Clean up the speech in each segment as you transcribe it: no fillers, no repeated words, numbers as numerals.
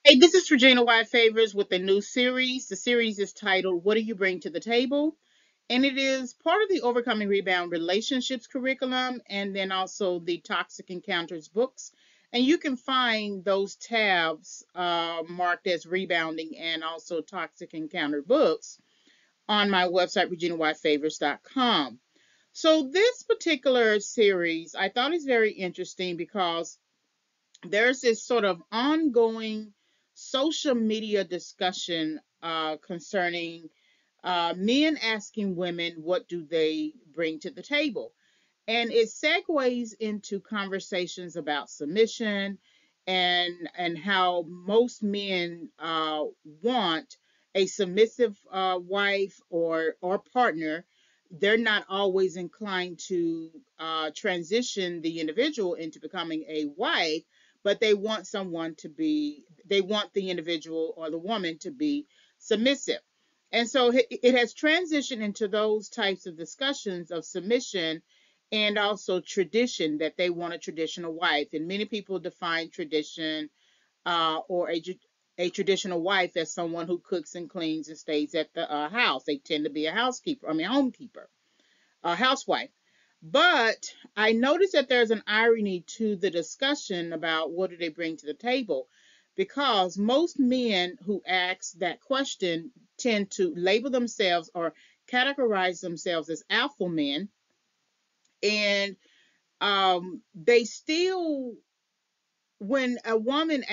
Hey, this is Regina White Favors with a new series. The series is titled What Do You Bring to the Table? And it is part of the Overcoming Rebound Relationships curriculum and then also the Toxic Encounters books. And you can find those tabs marked as rebounding and also toxic encounter books on my website, reginawhitefavors.com. So, this particular series I thought is very interesting because there's this sort of ongoing social media discussion concerning men asking women what do they bring to the table, and it segues into conversations about submission and how most men want a submissive wife or partner. They're not always inclined to transition the individual into becoming a wife, but they want the individual or the woman to be submissive. And so it has transitioned into those types of discussions of submission and also tradition, that they want a traditional wife. And many people define tradition or a traditional wife as someone who cooks and cleans and stays at the house. They tend to be a housekeeper, homekeeper, a housewife. But I noticed that there's an irony to the discussion about what do they bring to the table, because most men who ask that question tend to label themselves or categorize themselves as alpha men, and they still, when a woman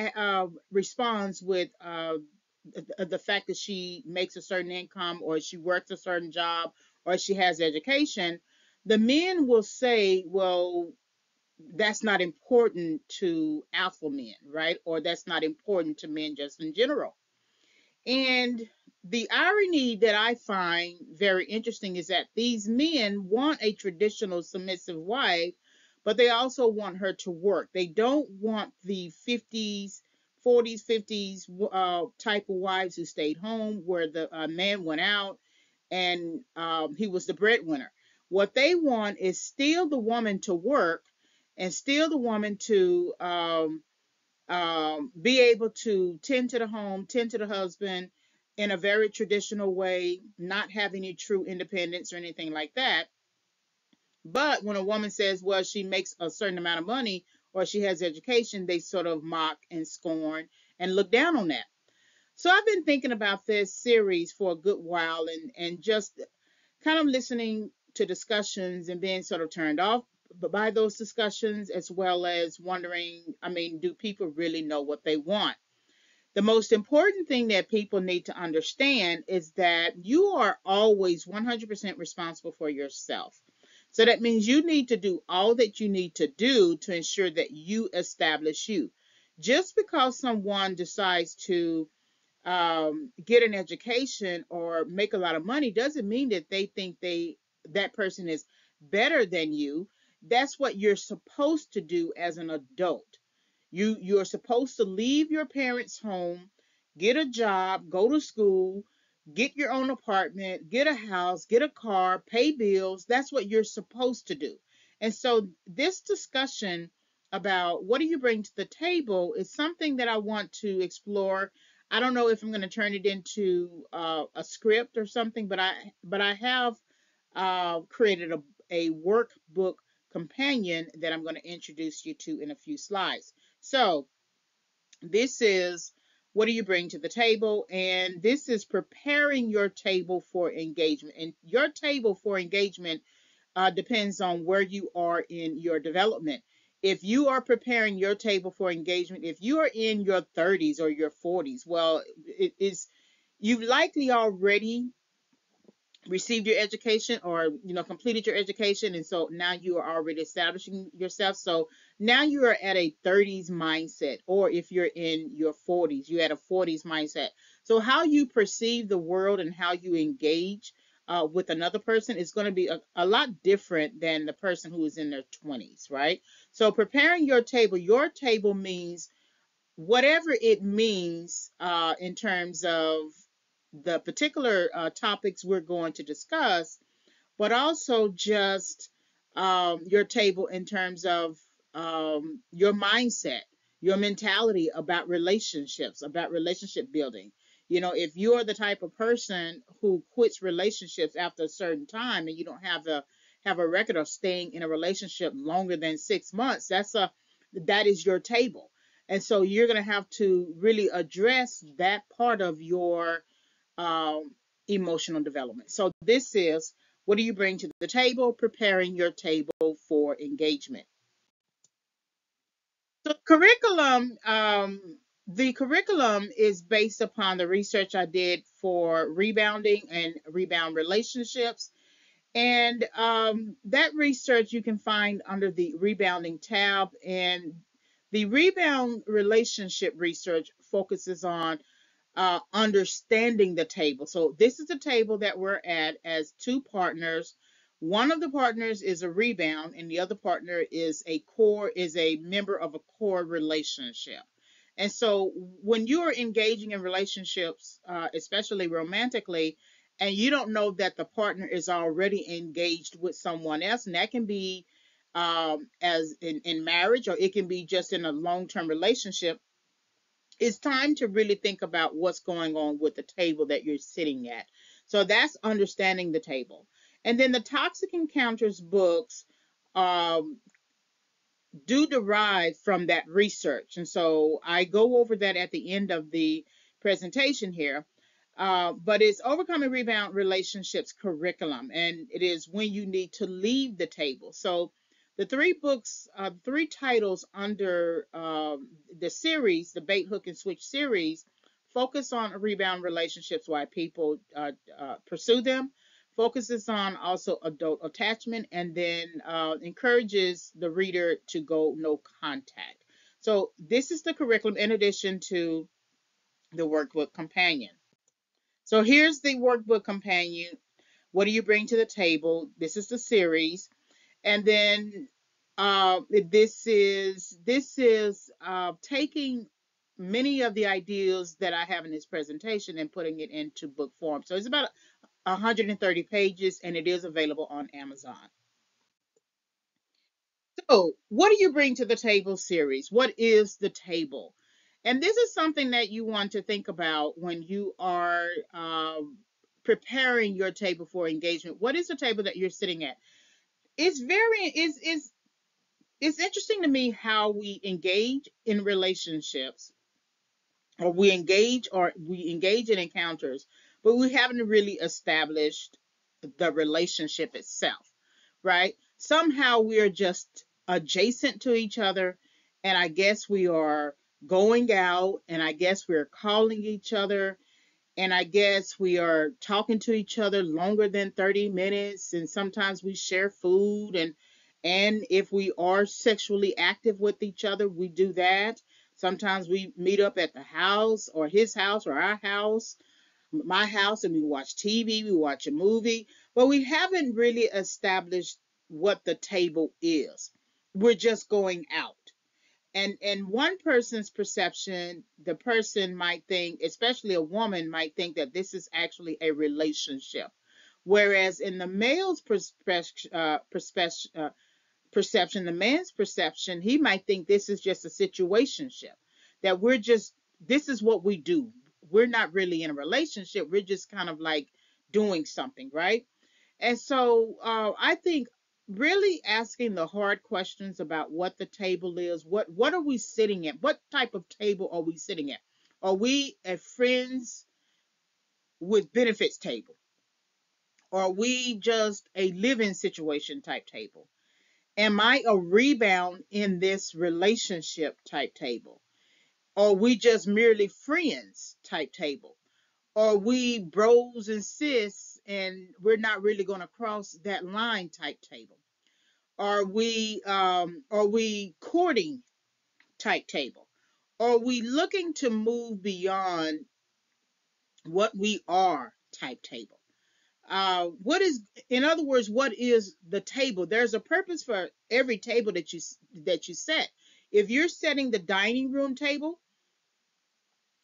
responds with the fact that she makes a certain income or she works a certain job or she has education, the men will say, well, that's not important to alpha men, right? Or that's not important to men just in general. And the irony that I find very interesting is that these men want a traditional submissive wife, but they also want her to work. They don't want the 50s, 40s, 50s type of wives who stayed home where the man went out and he was the breadwinner. What they want is still the woman to work and still the woman to be able to tend to the home, tend to the husband in a very traditional way, not have any true independence or anything like that. But when a woman says, well, she makes a certain amount of money or she has education, they sort of mock and scorn and look down on that. So I've been thinking about this series for a good while and just kind of listening to discussions and being sort of turned off by those discussions, as well as wondering, do people really know what they want? The most important thing that people need to understand is that you are always 100% responsible for yourself. So that means you need to do all that you need to do to ensure that you establish you. Just because someone decides to get an education or make a lot of money doesn't mean that they think that person is better than you. That's what you're supposed to do as an adult. You're supposed to leave your parents' home, get a job, go to school, get your own apartment, get a house, get a car, pay bills. That's what you're supposed to do. And so this discussion about what do you bring to the table is something that I want to explore. I don't know if I'm going to turn it into a script or something, but I have created a workbook companion that I'm going to introduce you to in a few slides. So this is what do you bring to the table, and this is preparing your table for engagement. And your table for engagement depends on where you are in your development. If you are preparing your table for engagement, if you are in your 30s or your 40s, well, it is, you've likely already received your education or completed your education, and so now you are already establishing yourself. So now you are at a 30s mindset, or if you're in your 40s, you're at a 40s mindset. So how you perceive the world and how you engage with another person is going to be a lot different than the person who is in their 20s, right? So preparing your table means whatever it means in terms of the particular topics we're going to discuss, but also just your table in terms of your mindset, your mentality about relationships, about relationship building. If you're the type of person who quits relationships after a certain time and you don't have a record of staying in a relationship longer than 6 months, that is your table. And so you're going to have to really address that part of your um, emotional development. So this is, what do you bring to the table? Preparing your table for engagement. So the curriculum is based upon the research I did for rebounding and rebound relationships. And that research you can find under the rebounding tab. And the rebound relationship research focuses on understanding the table. So this is the table that we're at as two partners. One of the partners is a rebound, and the other partner is a member of a core relationship. And so when you are engaging in relationships, especially romantically, and you don't know that the partner is already engaged with someone else, and that can be as in marriage, or it can be just in a long-term relationship, it's time to really think about what's going on with the table that you're sitting at. So that's understanding the table. And then the Toxic Encounters books um, do derive from that research. And so I go over that at the end of the presentation here. But it's Overcoming Rebound Relationships curriculum, and it is when you need to leave the table. So the three books, three titles under the series, the Bait, Hook, and Switch series, focus on rebound relationships, why people pursue them, focuses on also adult attachment, and then encourages the reader to go no contact. So this is the curriculum in addition to the workbook companion. So here's the workbook companion. What do you bring to the table? This is the series, and then this is taking many of the ideas that I have in this presentation and putting it into book form. So it's about 130 pages, and it is available on Amazon. So, what do you bring to the table series? What is the table? And this is something that you want to think about when you are preparing your table for engagement. What is the table that you're sitting at? It's very it's interesting to me how we engage in relationships, or we engage in encounters, but we haven't really established the relationship itself, right? Somehow we are just adjacent to each other, and I guess we are going out, and I guess we're calling each other, and I guess we are talking to each other longer than 30 minutes, and sometimes we share food, and if we are sexually active with each other, we do that. Sometimes we meet up at the house, or his house, or our house, my house, and we watch TV, we watch a movie, but we haven't really established what the table is. We're just going out. And one person's perception, the person might think, especially a woman might think, that this is actually a relationship. Whereas in the male's perception, the man's perception, he might think this is just a situationship, that this is what we do. We're not really in a relationship. We're just kind of like doing something, right? And so I think really asking the hard questions about what the table is, what are we sitting at? What type of table are we sitting at? Are we a friends with benefits table? Or are we just a living situation type table? Am I a rebound in this relationship type table? Or we just merely friends type table? Or we bros and sis and we're not really going to cross that line type table? Are we courting type table? Are we looking to move beyond what we are type table? What is, in other words, what is the table? There's a purpose for every table that you set. If you're setting the dining room table,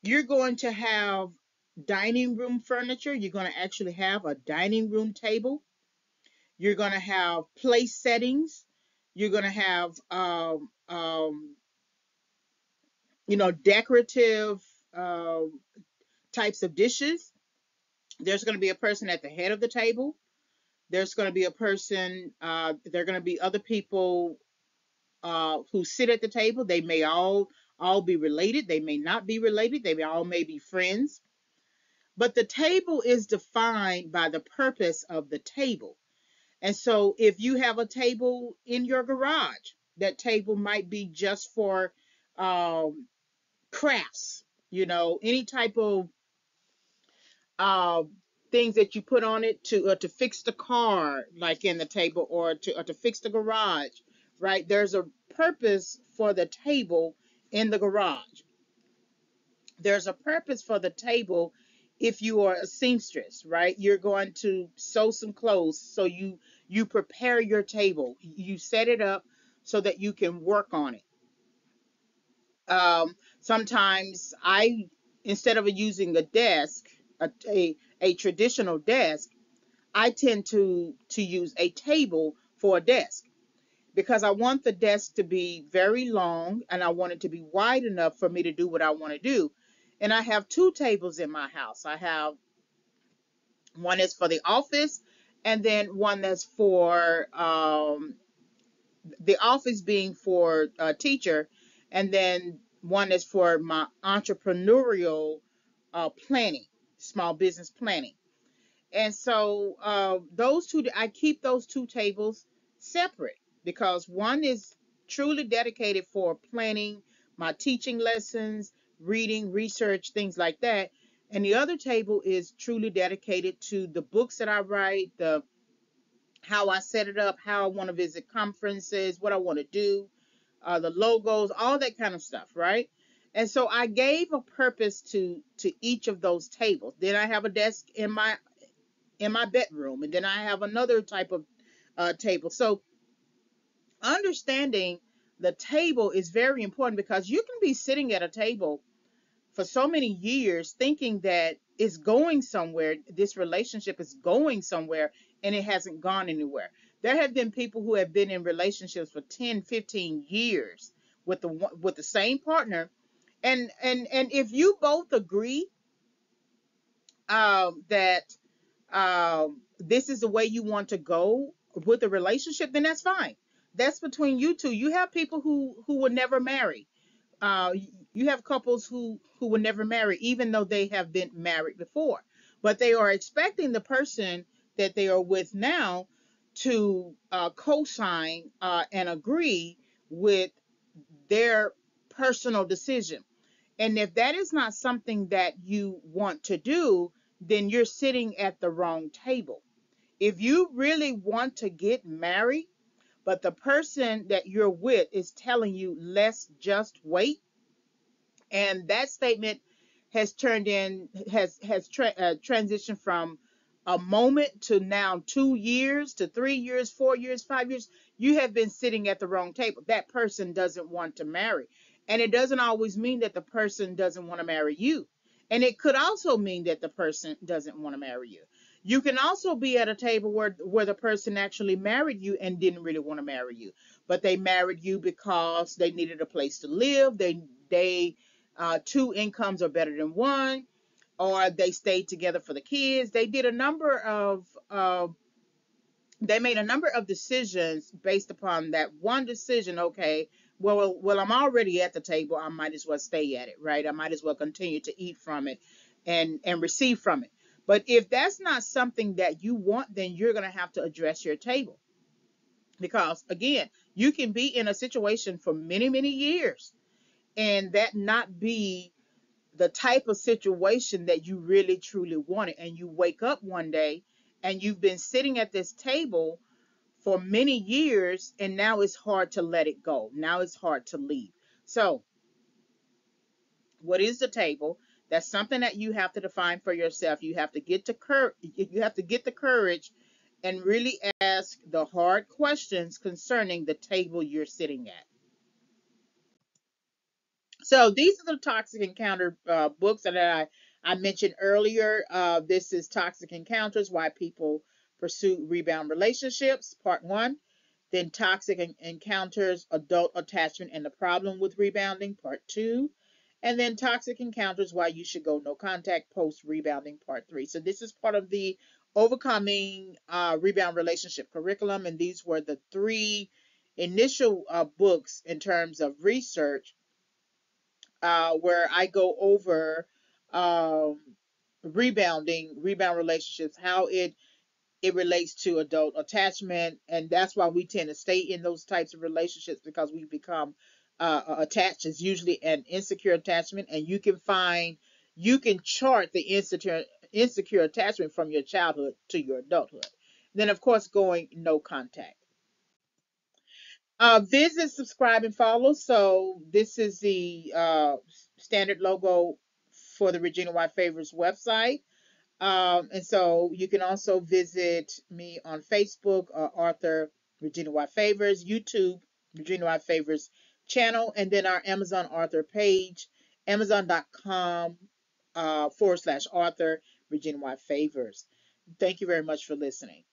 you're going to have dining room furniture. You're going to actually have a dining room table. You're going to have place settings. You're going to have decorative uh, types of dishes. There's going to be a person at the head of the table. There's going to be a person, there are going to be other people who sit at the table. They may all be related. They may not be related. They may be friends. But the table is defined by the purpose of the table. And so if you have a table in your garage, that table might be just for um, crafts, any type of uh, things that you put on it to fix the car, like in the table, or to fix the garage, right? There's a purpose for the table in the garage. There's a purpose for the table if you are a seamstress, right? You're going to sew some clothes, so you prepare your table, you set it up so that you can work on it. Sometimes instead of using a desk, a traditional desk, I tend to use a table for a desk because I want the desk to be very long and I want it to be wide enough for me to do what I want to do. And I have two tables in my house. I have one is for the office, and then one that's for the office being for a teacher, and then one is for my entrepreneurial planning, small business planning. And so those two, I keep those two tables separate because one is truly dedicated for planning my teaching lessons, reading, research, things like that. And the other table is truly dedicated to the books that I write, the how I set it up, how I want to visit conferences, what I want to do, the logos, all that kind of stuff, right? And so I gave a purpose to each of those tables. Then I have a desk in my bedroom, and then I have another type of table. So understanding the table is very important because you can be sitting at a table for so many years thinking that it's going somewhere, this relationship is going somewhere, and it hasn't gone anywhere. There have been people who have been in relationships for 10, 15 years with the same partner, and if you both agree that this is the way you want to go with a relationship, then that's fine. That's between you two. You have people who will never marry. uh, you have couples who will never marry, even though they have been married before, but they are expecting the person that they are with now to co-sign and agree with their personal decision. And if that is not something that you want to do, then you're sitting at the wrong table. If you really want to get married, but the person that you're with is telling you, let's just wait, and that statement has turned in has transitioned from a moment to now 2 years to 3 years, 4 years, 5 years. You have been sitting at the wrong table. That person doesn't want to marry, and it doesn't always mean that the person doesn't want to marry you, and it could also mean that the person doesn't want to marry you. You can also be at a table where the person actually married you and didn't really want to marry you, but they married you because they needed a place to live. They two incomes are better than one, or they stayed together for the kids. They made a number of decisions based upon that one decision. Okay, well, I'm already at the table. I might as well stay at it, right? I might as well continue to eat from it and receive from it. But if that's not something that you want, then you're going to have to address your table. Because again, you can be in a situation for many, many years and that not be the type of situation that you really truly wanted, and you wake up one day and you've been sitting at this table for many years, and now it's hard to let it go. Now it's hard to leave. So what is the table? That's something that you have to define for yourself. You have to get the courage and really ask the hard questions concerning the table you're sitting at. So these are the Toxic Encounter books that I mentioned earlier. This is Toxic Encounters: Why People Pursue Rebound Relationships, Part 1. Then Toxic Encounters: Adult Attachment and the Problem with Rebounding, Part 2. And then toxic encounters, why you should go no contact, post rebounding part 3. So this is part of the overcoming rebound relationship curriculum. And these were the 3 initial books in terms of research where I go over um, rebound relationships, how it relates to adult attachment, and that's why we tend to stay in those types of relationships because we become attached. It's usually an insecure attachment, and you can chart the insecure attachment from your childhood to your adulthood. Then, of course, going no contact. Visit, subscribe, and follow. So this is the standard logo for the Regina White Favors website. And so you can also visit me on Facebook, Arthur Regina White Favors, YouTube, Regina White Favors channel, and then our Amazon Arthur page, amazon.com /Arthur Regina White Favors. Thank you very much for listening.